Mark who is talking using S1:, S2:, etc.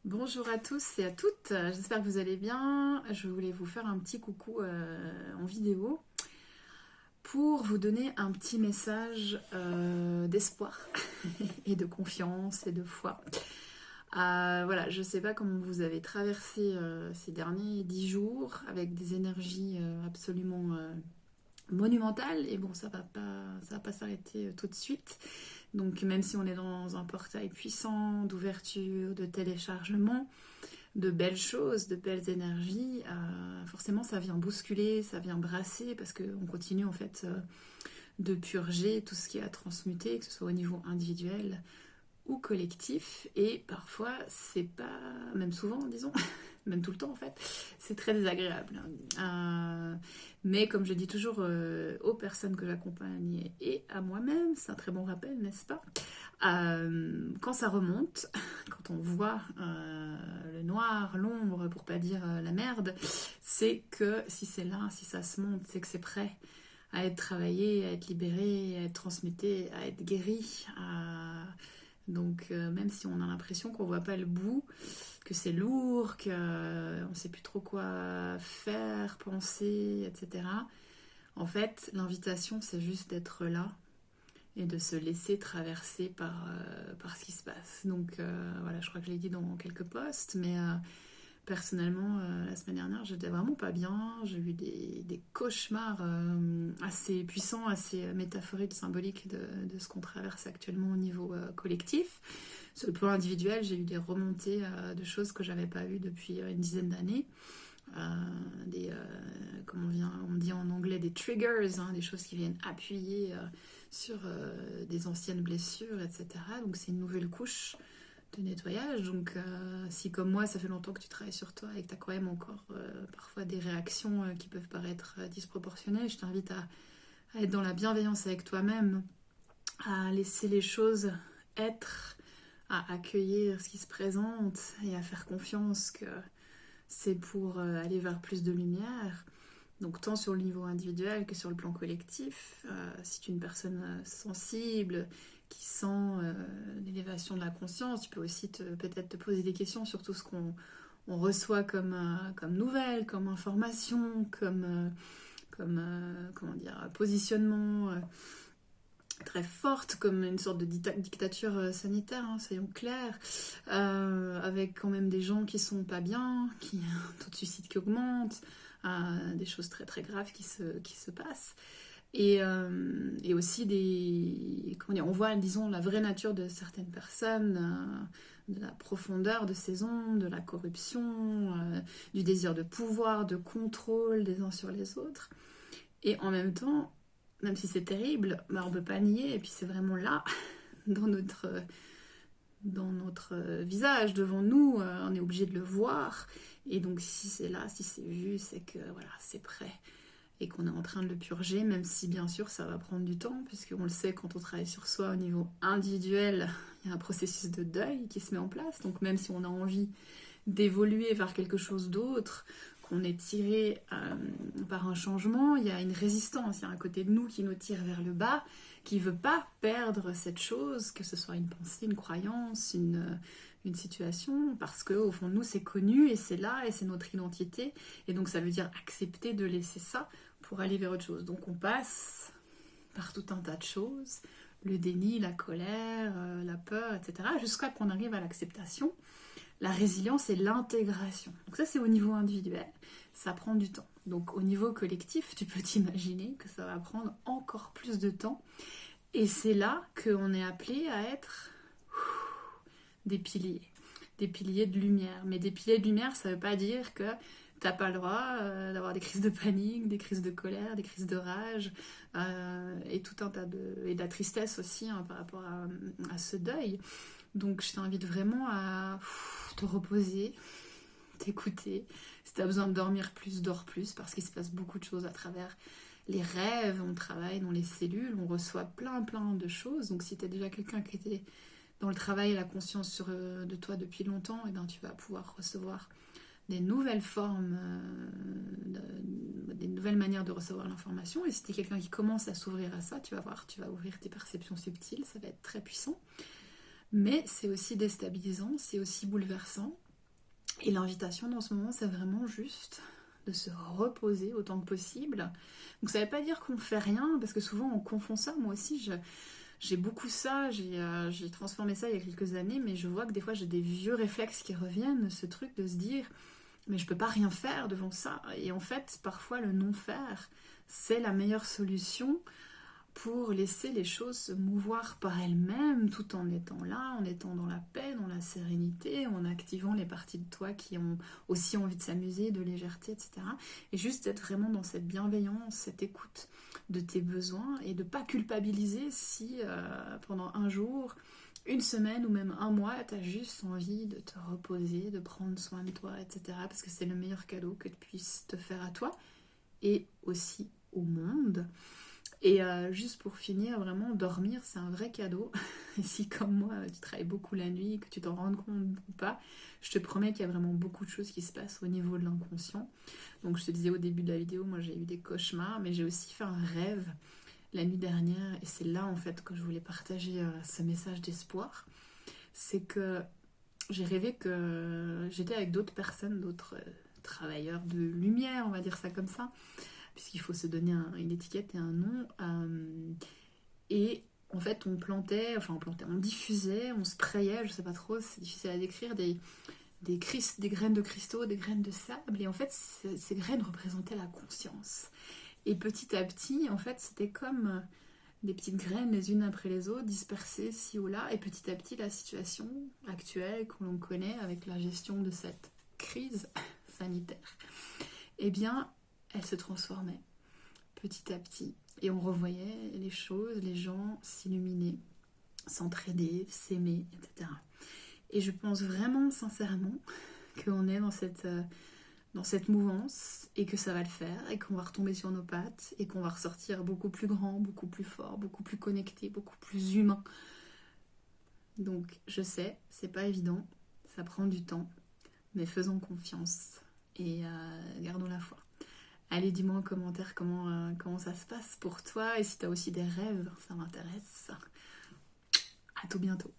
S1: Bonjour à tous et à toutes, j'espère que vous allez bien. Je voulais vous faire un petit coucou en vidéo pour vous donner un petit message d'espoir et de confiance et de foi. Voilà, je ne sais pas comment vous avez traversé ces derniers 10 jours avec des énergies absolument monumentales et bon, ça va pas s'arrêter tout de suite. Donc même si on est dans un portail puissant d'ouverture, de téléchargement, de belles choses, de belles énergies, forcément ça vient bousculer, ça vient brasser parce qu'on continue en fait de purger tout ce qui est à transmuter, que ce soit au niveau individuel ou collectif, et parfois c'est pas, même souvent disons, même tout le temps en fait, c'est très désagréable. Mais comme je dis toujours aux personnes que j'accompagne et à moi-même, c'est un très bon rappel, n'est-ce pas? Quand ça remonte, quand on voit le noir, l'ombre, pour pas dire la merde, c'est que si c'est là, si ça se monte, c'est que c'est prêt à être travaillé, à être libéré, à être transmuté, à être guéri. Donc même si on a l'impression qu'on voit pas le bout, que c'est lourd, qu'on ne sait plus trop quoi faire, penser, etc. En fait, l'invitation, c'est juste d'être là et de se laisser traverser par ce qui se passe. Donc voilà, je crois que je l'ai dit dans quelques posts, mais personnellement, la semaine dernière, j'étais vraiment pas bien. J'ai eu des cauchemars assez puissants, assez métaphoriques, symboliques de ce qu'on traverse actuellement au niveau collectif. Sur le plan individuel, j'ai eu des remontées de choses que j'avais pas eues depuis une dizaine d'années. Comme on dit en anglais, des triggers, hein, des choses qui viennent appuyer sur des anciennes blessures, etc. Donc c'est une nouvelle couche de nettoyage. Donc si comme moi, ça fait longtemps que tu travailles sur toi et que tu as quand même encore parfois des réactions qui peuvent paraître disproportionnées, je t'invite à être dans la bienveillance avec toi-même, à laisser les choses être, à accueillir ce qui se présente et à faire confiance que c'est pour aller vers plus de lumière. Donc tant sur le niveau individuel que sur le plan collectif. Si tu es une personne sensible, qui sent l'élévation de la conscience, tu peux aussi peut-être te poser des questions sur tout ce qu'on reçoit comme nouvelles, comme information, comment dire, positionnement très forte, comme une sorte de dictature sanitaire, hein, soyons clairs, avec quand même des gens qui sont pas bien, qui un taux de suicide qui augmente, des choses très très graves qui se passent. Et aussi comment dire, on voit, disons, la vraie nature de certaines personnes, de la profondeur de ces ondes, de la corruption, du désir de pouvoir, de contrôle des uns sur les autres. Et en même temps, même si c'est terrible, bah on ne peut pas nier, et puis c'est vraiment là, dans notre visage, devant nous, on est obligé de le voir. Et donc si c'est là, si c'est vu, c'est que voilà, c'est prêt. Et qu'on est en train de le purger, même si bien sûr ça va prendre du temps, puisqu'on le sait, quand on travaille sur soi au niveau individuel, il y a un processus de deuil qui se met en place. Donc même si on a envie d'évoluer vers quelque chose d'autre, qu'on est tiré par un changement, il y a une résistance, il y a un côté de nous qui nous tire vers le bas, qui ne veut pas perdre cette chose, que ce soit une pensée, une croyance, une situation, parce qu'au fond de nous c'est connu et c'est là et c'est notre identité, et donc ça veut dire accepter de laisser ça pour aller vers autre chose. Donc on passe par tout un tas de choses, le déni, la colère, la peur, etc., jusqu'à qu'on arrive à l'acceptation, la résilience et l'intégration. Donc ça c'est au niveau individuel, ça prend du temps. Donc au niveau collectif, tu peux t'imaginer que ça va prendre encore plus de temps, et c'est là qu'on est appelé à être des piliers de lumière. Mais des piliers de lumière, ça veut pas dire que t'as pas le droit d'avoir des crises de panique, des crises de colère, des crises de rage, et tout un tas et de la tristesse aussi, hein, par rapport à ce deuil. Donc je t'invite vraiment à te reposer, t'écouter. Si tu as besoin de dormir plus, dors plus, parce qu'il se passe beaucoup de choses à travers les rêves. On travaille dans les cellules, on reçoit plein de choses. Donc si tu es déjà quelqu'un qui était dans le travail et la conscience de toi depuis longtemps, et ben tu vas pouvoir recevoir des nouvelles formes, des nouvelles manières de recevoir l'information. Et si tu es quelqu'un qui commence à s'ouvrir à ça, tu vas voir, tu vas ouvrir tes perceptions subtiles, ça va être très puissant. Mais c'est aussi déstabilisant, c'est aussi bouleversant. Et l'invitation dans ce moment, c'est vraiment juste de se reposer autant que possible. Donc ça ne veut pas dire qu'on ne fait rien, parce que souvent on confond ça. Moi aussi, j'ai beaucoup ça, j'ai transformé ça il y a quelques années, mais je vois que des fois j'ai des vieux réflexes qui reviennent, ce truc de se dire, mais je peux pas rien faire devant ça. Et en fait, parfois le non-faire, c'est la meilleure solution pour laisser les choses se mouvoir par elles-mêmes, tout en étant là, en étant dans la paix, dans la sérénité, en activant les parties de toi qui ont aussi envie de s'amuser, de légèreté, etc. Et juste être vraiment dans cette bienveillance, cette écoute de tes besoins et de ne pas culpabiliser si pendant un jour, une semaine ou même un mois, tu as juste envie de te reposer, de prendre soin de toi, etc. Parce que c'est le meilleur cadeau que tu puisses te faire à toi et aussi au monde. Et juste pour finir, vraiment, dormir, c'est un vrai cadeau. Et si, comme moi, tu travailles beaucoup la nuit, que tu t'en rends compte ou pas, je te promets qu'il y a vraiment beaucoup de choses qui se passent au niveau de l'inconscient. Donc, je te disais au début de la vidéo, moi, j'ai eu des cauchemars, mais j'ai aussi fait un rêve la nuit dernière. Et c'est là, en fait, que je voulais partager ce message d'espoir. C'est que j'ai rêvé que j'étais avec d'autres personnes, d'autres travailleurs de lumière, on va dire ça comme ça, puisqu'il faut se donner une étiquette et un nom. Et en fait, on diffusait, on sprayait, je sais pas trop, c'est difficile à décrire, des graines de cristaux, des graines de sable. Et en fait, ces graines représentaient la conscience. Et petit à petit, en fait, c'était comme des petites graines les unes après les autres, dispersées ci ou là. Et petit à petit, la situation actuelle que l'on connaît avec la gestion de cette crise sanitaire, eh bien, elle se transformait petit à petit. Et on revoyait les choses, les gens s'illuminer, s'entraider, s'aimer, etc. Et je pense vraiment, sincèrement, qu'on est dans cette mouvance et que ça va le faire et qu'on va retomber sur nos pattes et qu'on va ressortir beaucoup plus grand, beaucoup plus fort, beaucoup plus connecté, beaucoup plus humain. Donc je sais, c'est pas évident, ça prend du temps, mais faisons confiance et gardons la foi. Allez, dis-moi en commentaire comment ça se passe pour toi et si tu as aussi des rêves, ça m'intéresse. À tout bientôt.